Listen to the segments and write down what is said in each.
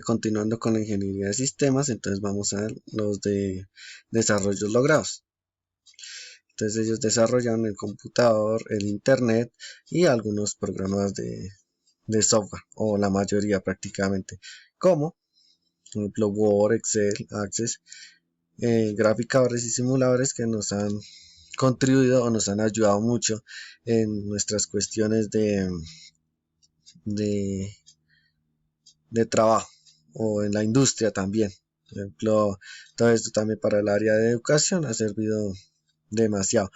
Continuando con la ingeniería de sistemas, entonces vamos a ver los de desarrollos logrados. Entonces ellos desarrollan el computador, el internet y algunos programas de software, o la mayoría prácticamente, como por ejemplo Word, Excel, Access, graficadores y simuladores que nos han contribuido o nos han ayudado mucho en nuestras cuestiones de, de trabajo o en la industria también. Por ejemplo, todo esto también para el área de educación ha servido demasiado.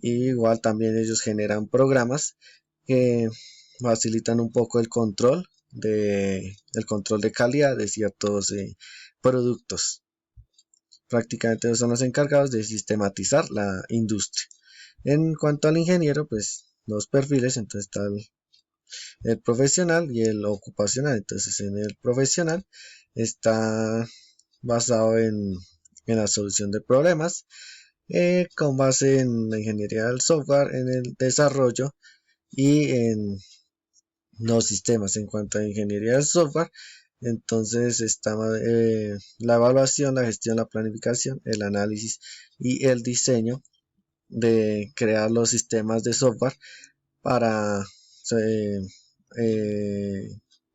Y igual también ellos generan programas que facilitan un poco el control de calidad de ciertos productos. Prácticamente son los encargados de sistematizar la industria. En cuanto al ingeniero, pues los perfiles, entonces está el profesional y el ocupacional. Entonces en el profesional está basado en la solución de problemas, con base en la ingeniería del software, en el desarrollo y en los sistemas. En cuanto a ingeniería del software, entonces está la evaluación, la gestión, la planificación, el análisis y el diseño de crear los sistemas de software para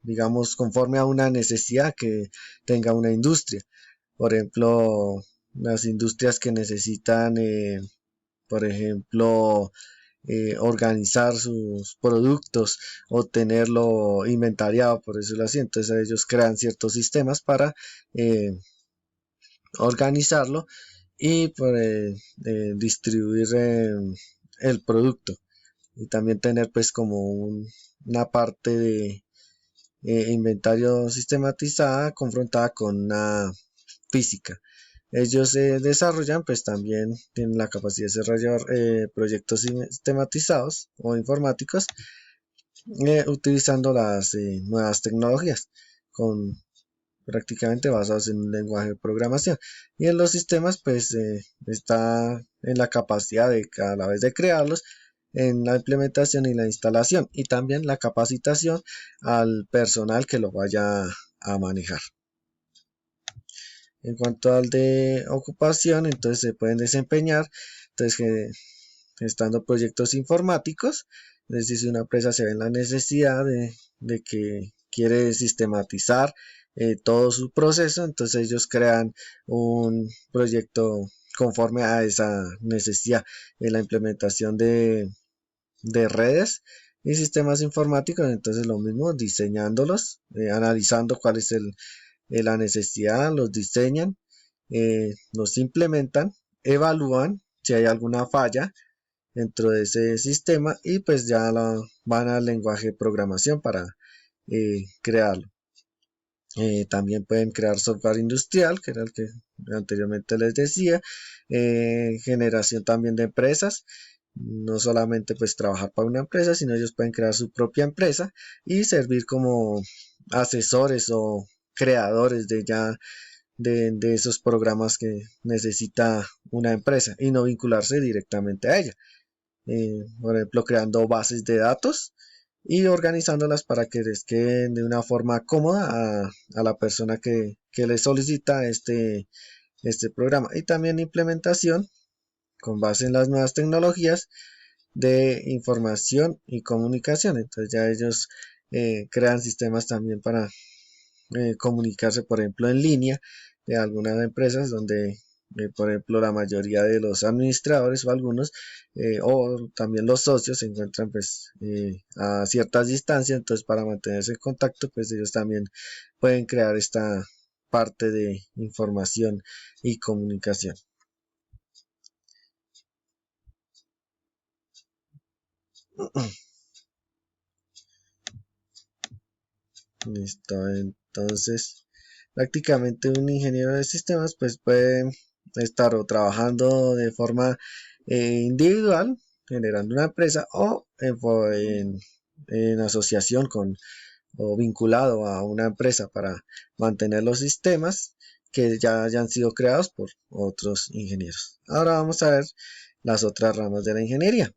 digamos conforme a una necesidad que tenga una industria. Por ejemplo, las industrias que necesitan por ejemplo organizar sus productos o tenerlo inventariado, por decirlo así. Entonces ellos crean ciertos sistemas para organizarlo y distribuir el producto, y también tener pues como una parte de inventario sistematizada confrontada con una física. Ellos desarrollan, pues también tienen la capacidad de desarrollar proyectos sistematizados o informáticos, utilizando las nuevas tecnologías con prácticamente basados en un lenguaje de programación. Y en los sistemas pues está en la capacidad de cada vez de crearlos, en la implementación y la instalación, y también la capacitación al personal que lo vaya a manejar. En cuanto al de ocupación, entonces se pueden desempeñar, entonces estando proyectos informáticos, es decir, si una empresa se ve en la necesidad de que quiere sistematizar todo su proceso, entonces ellos crean un proyecto conforme a esa necesidad en la implementación de redes y sistemas informáticos. Entonces lo mismo, diseñándolos, analizando cuál es la necesidad, los diseñan, los implementan, evalúan si hay alguna falla dentro de ese sistema y pues ya van al lenguaje de programación para crearlo. También pueden crear software industrial, que era el que anteriormente les decía, generación también de empresas, no solamente pues trabajar para una empresa, sino ellos pueden crear su propia empresa y servir como asesores o creadores de esos programas que necesita una empresa y no vincularse directamente a ella. Por ejemplo, creando bases de datos y organizándolas para que les queden de una forma cómoda a la persona que le solicita este programa. Y también implementación con base en las nuevas tecnologías de información y comunicación. Entonces ya ellos crean sistemas también para comunicarse, por ejemplo, en línea de algunas empresas donde por ejemplo la mayoría de los administradores o algunos o también los socios se encuentran pues a ciertas distancias. Entonces para mantenerse en contacto pues ellos también pueden crear esta parte de información y comunicación. Listo, entonces prácticamente un ingeniero de sistemas pues puede estar o trabajando de forma individual, generando una empresa, o en asociación con o vinculado a una empresa para mantener los sistemas que ya hayan sido creados por otros ingenieros. Ahora vamos a ver las otras ramas de la ingeniería.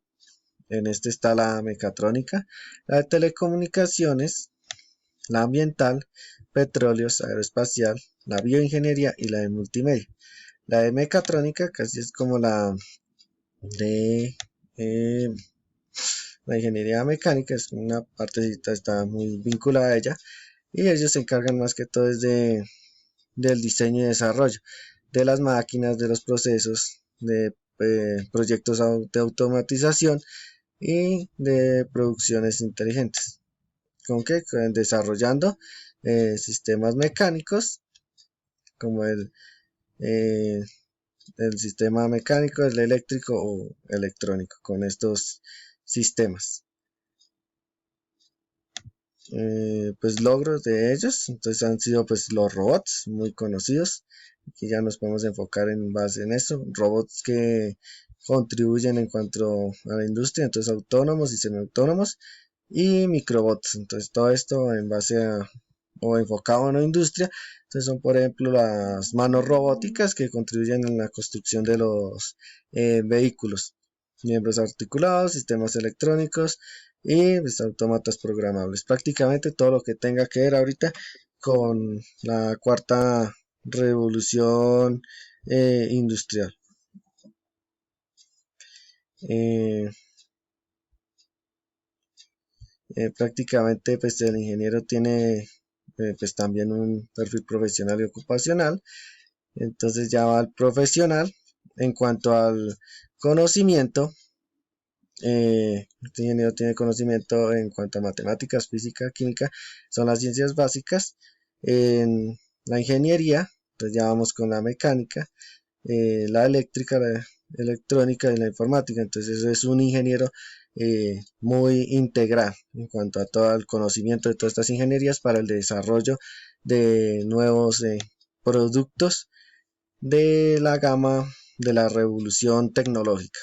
En este está la mecatrónica, la de telecomunicaciones, la ambiental, petróleos, aeroespacial, la bioingeniería y la de multimedia. La de mecatrónica casi es como la de la ingeniería mecánica, es una partecita, está muy vinculada a ella, y ellos se encargan más que todo del diseño y desarrollo de las máquinas, de los procesos, de proyectos de automatización y de producciones inteligentes. ¿Con qué? Desarrollando sistemas mecánicos como eh, el sistema mecánico, el eléctrico o electrónico, con estos sistemas. Pues logros de ellos, entonces han sido pues los robots muy conocidos, aquí ya nos podemos enfocar en base en eso, robots que contribuyen en cuanto a la industria, entonces autónomos y semiautónomos y microbots, entonces todo esto en base a o enfocado en la industria, entonces son por ejemplo las manos robóticas que contribuyen en la construcción de los vehículos, miembros articulados, sistemas electrónicos y pues, autómatas programables, prácticamente todo lo que tenga que ver ahorita con la cuarta revolución industrial. Prácticamente pues el ingeniero tiene pues también un perfil profesional y ocupacional, entonces ya va al profesional. En cuanto al conocimiento, este ingeniero tiene conocimiento en cuanto a matemáticas, física, química, son las ciencias básicas. En la ingeniería, pues ya vamos con la mecánica, la eléctrica, la electrónica y la informática, entonces es un ingeniero muy integral en cuanto a todo el conocimiento de todas estas ingenierías para el desarrollo de nuevos productos de la gama de la revolución tecnológica.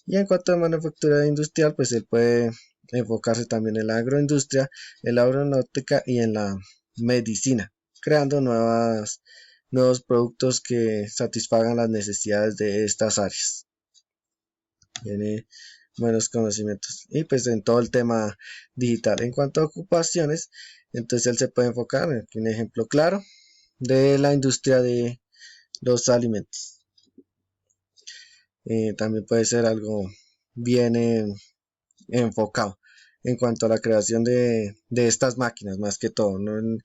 Y en cuanto a manufactura industrial, pues él puede enfocarse también en la agroindustria, en la aeronáutica y en la medicina, creando nuevos productos que satisfagan las necesidades de estas áreas. Tiene buenos conocimientos. Y pues en todo el tema digital. En cuanto a ocupaciones, entonces él se puede enfocar en un ejemplo claro de la industria de los alimentos. También puede ser algo bien enfocado en cuanto a la creación de estas máquinas, más que todo, no en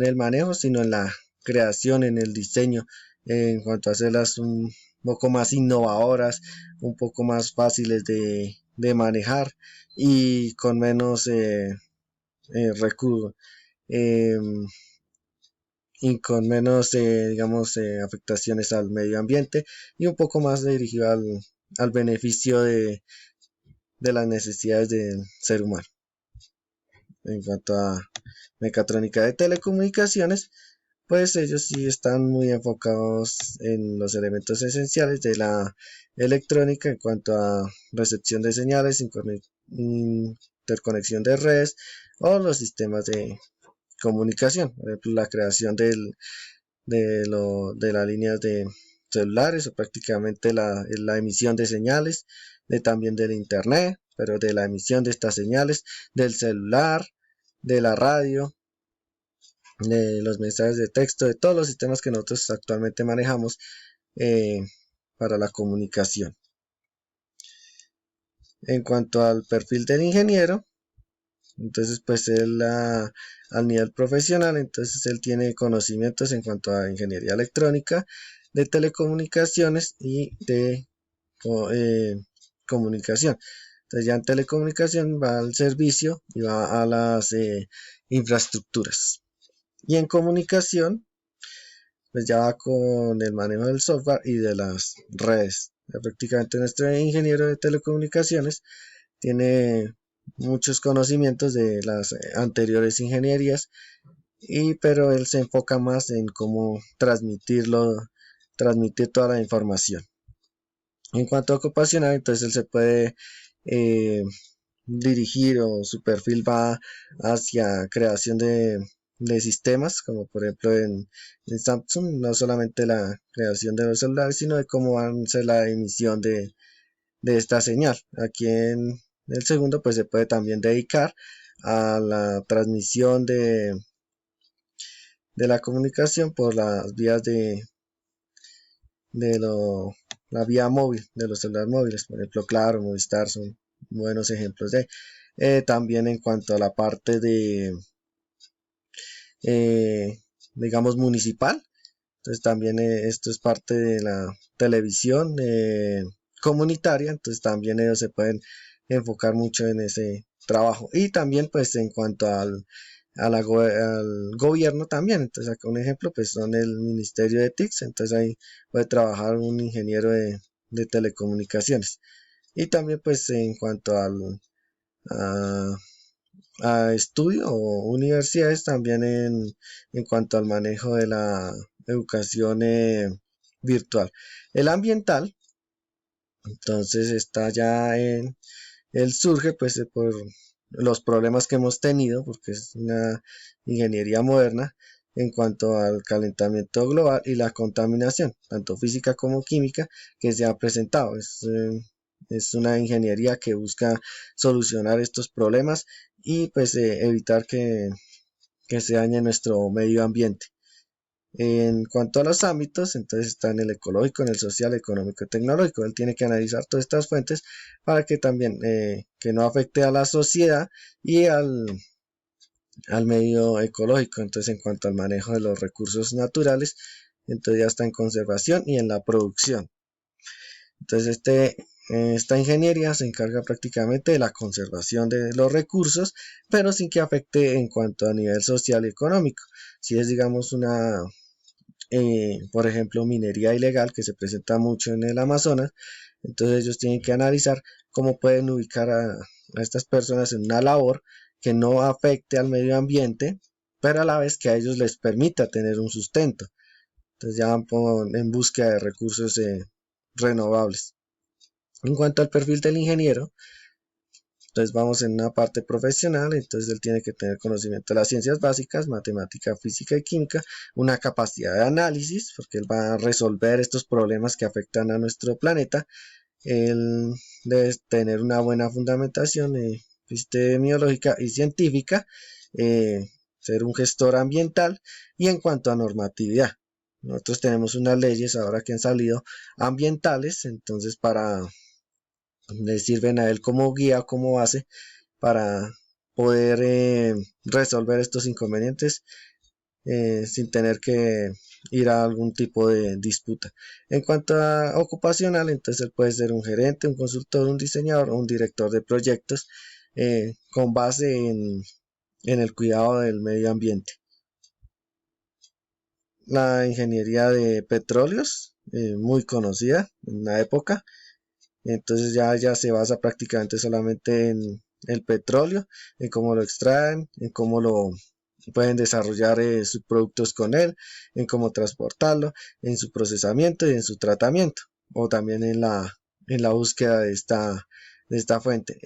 el manejo, sino en la creación, en el diseño, en cuanto a hacerlas un poco más innovadoras, un poco más fáciles de manejar y con menos recursos. Y con menos, digamos, afectaciones al medio ambiente y un poco más dirigido al beneficio de las necesidades del ser humano. En cuanto a mecatrónica de telecomunicaciones, pues ellos sí están muy enfocados en los elementos esenciales de la electrónica en cuanto a recepción de señales, interconexión de redes o los sistemas de comunicación, por ejemplo, la creación de las líneas de celulares o prácticamente la emisión de señales, también del internet, pero de la emisión de estas señales, del celular, de la radio, de los mensajes de texto, de todos los sistemas que nosotros actualmente manejamos para la comunicación. En cuanto al perfil del ingeniero, entonces pues él al nivel profesional, entonces él tiene conocimientos en cuanto a ingeniería electrónica, de telecomunicaciones y de comunicación. Entonces ya en telecomunicación va al servicio y va a las infraestructuras. Y en comunicación, pues ya va con el manejo del software y de las redes. Ya prácticamente nuestro ingeniero de telecomunicaciones tiene muchos conocimientos de las anteriores ingenierías, pero él se enfoca más en cómo transmitir toda la información. En cuanto a ocupacional, entonces él se puede dirigir o su perfil va hacia creación de sistemas, como por ejemplo en Samsung, no solamente la creación de los celulares, sino de cómo va a ser la emisión de esta señal. Aquí en el segundo pues se puede también dedicar a la transmisión de la comunicación por las vías de la vía móvil, de los celulares móviles, por ejemplo, Claro, Movistar son buenos ejemplos de. También en cuanto a la parte de, digamos, municipal, entonces también esto es parte de la televisión comunitaria, entonces también ellos se pueden enfocar mucho en ese trabajo. Y también pues en cuanto al gobierno también, entonces acá un ejemplo pues son el Ministerio de TICS, entonces ahí puede trabajar un ingeniero de telecomunicaciones. Y también pues en cuanto a, a estudio o universidades, también en cuanto al manejo de la educación virtual. El ambiental, entonces está ya él surge pues por los problemas que hemos tenido, porque es una ingeniería moderna en cuanto al calentamiento global y la contaminación, tanto física como química, que se ha presentado. Es una ingeniería que busca solucionar estos problemas y pues evitar que se dañe nuestro medio ambiente. En cuanto a los ámbitos, entonces está en el ecológico, en el social, económico y tecnológico. Él tiene que analizar todas estas fuentes para que también que no afecte a la sociedad y al medio ecológico. Entonces, en cuanto al manejo de los recursos naturales, entonces ya está en conservación y en la producción. Entonces, esta ingeniería se encarga prácticamente de la conservación de los recursos, pero sin que afecte en cuanto a nivel social y económico. Si es, digamos, por ejemplo, minería ilegal que se presenta mucho en el Amazonas, entonces ellos tienen que analizar cómo pueden ubicar a estas personas en una labor que no afecte al medio ambiente, pero a la vez que a ellos les permita tener un sustento. Entonces ya van en búsqueda de recursos renovables. En cuanto al perfil del ingeniero, entonces vamos en una parte profesional, entonces él tiene que tener conocimiento de las ciencias básicas, matemática, física y química, una capacidad de análisis, porque él va a resolver estos problemas que afectan a nuestro planeta. Él debe tener una buena fundamentación epidemiológica y científica, ser un gestor ambiental y en cuanto a normatividad. Nosotros tenemos unas leyes ahora que han salido ambientales, entonces le sirven a él como guía, como base para poder resolver estos inconvenientes sin tener que ir a algún tipo de disputa. En cuanto a ocupacional, entonces él puede ser un gerente, un consultor, un diseñador o un director de proyectos con base en el cuidado del medio ambiente. La ingeniería de petróleos, muy conocida en la época, entonces ya se basa prácticamente solamente en el petróleo, en cómo lo extraen, en cómo lo pueden desarrollar sus productos con él, en cómo transportarlo, en su procesamiento y en su tratamiento, o también en la búsqueda de esta fuente,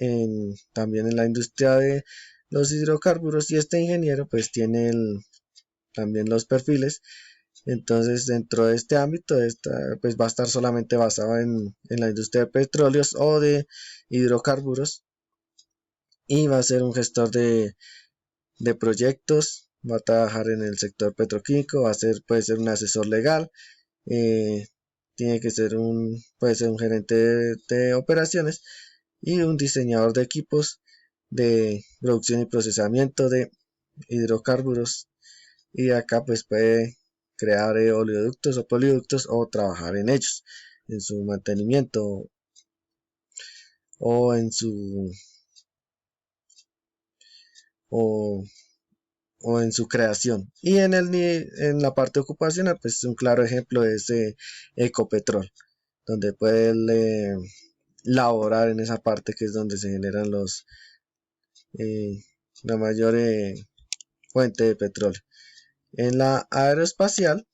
también en la industria de los hidrocarburos. Y este ingeniero pues tiene también los perfiles. Entonces, dentro de este ámbito, pues va a estar solamente basado en la industria de petróleos o de hidrocarburos y va a ser un gestor de proyectos, va a trabajar en el sector petroquímico, puede ser un asesor legal, eh, tiene que ser puede ser un gerente de operaciones y un diseñador de equipos de producción y procesamiento de hidrocarburos. Y acá pues puede crear oleoductos o poliductos o trabajar en ellos, en su mantenimiento o en su o, o en su creación. Y en la parte ocupacional, pues un claro ejemplo es Ecopetrol, donde puede laborar en esa parte que es donde se generan eh, la mayor fuente de petróleo. En la aeroespacial,